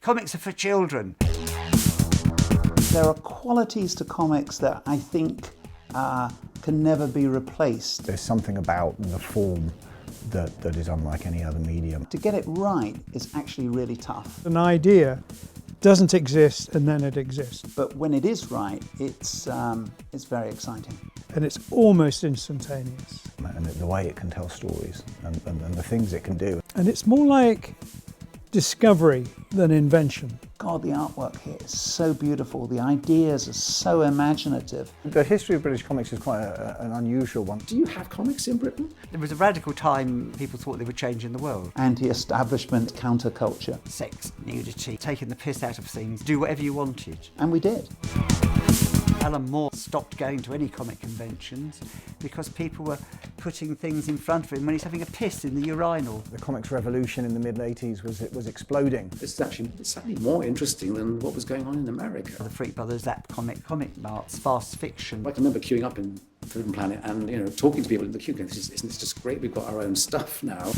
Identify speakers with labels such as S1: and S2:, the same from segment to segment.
S1: Comics are for children.
S2: There are qualities to comics that I think can never be replaced.
S3: There's something about the form that is unlike any other medium.
S2: To get it right is actually really tough.
S4: An idea doesn't exist and then it exists.
S2: But when it is right, it's very exciting.
S4: And it's almost instantaneous.
S3: And the way it can tell stories and the things it can do.
S4: And it's more like discovery than invention.
S2: God, the artwork here is so beautiful. The ideas are so imaginative.
S3: The history of British comics is quite an unusual one.
S5: Do you have comics in Britain?
S1: There was a radical time people thought they were changing the world.
S2: Anti-establishment counterculture.
S1: Sex, nudity, taking the piss out of things, do whatever you wanted.
S2: And we did.
S1: Alan Moore stopped going to any comic conventions because people were putting things in front of him when he's having a piss in the urinal.
S3: The comics revolution in the mid-80s was exploding.
S5: It's certainly more interesting than what was going on in America.
S1: The Freak Brothers, Zap Comic Marts, fast fiction.
S5: I can remember queuing up in Food Planet and talking to people in the queue going, isn't this just great? We've got our own stuff now.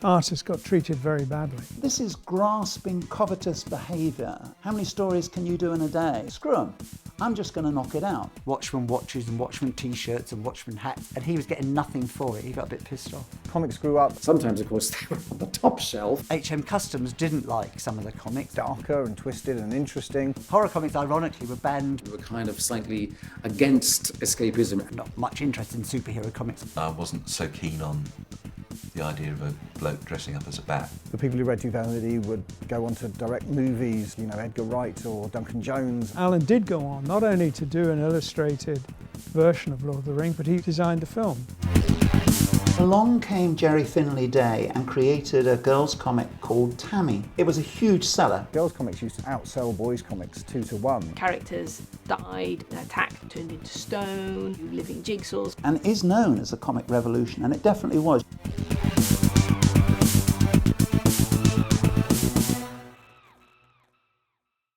S4: Artists got treated very badly.
S2: This is grasping, covetous behaviour. How many stories can you do in a day? Screw them. I'm just going to knock it out.
S1: Watchmen watches and Watchmen t-shirts and Watchmen hats, and he was getting nothing for it. He got a bit pissed off.
S3: Comics grew up
S5: Sometimes, of course, they were on the top shelf.
S1: HM Customs didn't like some of the comics.
S3: darker and twisted and interesting.
S1: Horror comics, ironically, were banned.
S5: We were kind of slightly against escapism.
S1: Not much interest in superhero comics.
S6: I wasn't so keen on the idea of a bloke dressing up as a bat.
S3: The people who read 2000 AD would go on to direct movies, Edgar Wright or Duncan Jones.
S4: Alan did go on not only to do an illustrated version of Lord of the Rings, but he designed the film.
S2: Along came Jerry Finley Day and created a girls' comic called Tammy. It was a huge seller.
S3: Girls' comics used to outsell boys' comics 2-1.
S7: Characters died, attacked, turned into stone, living jigsaws.
S2: And is known as a comic revolution, and it definitely was.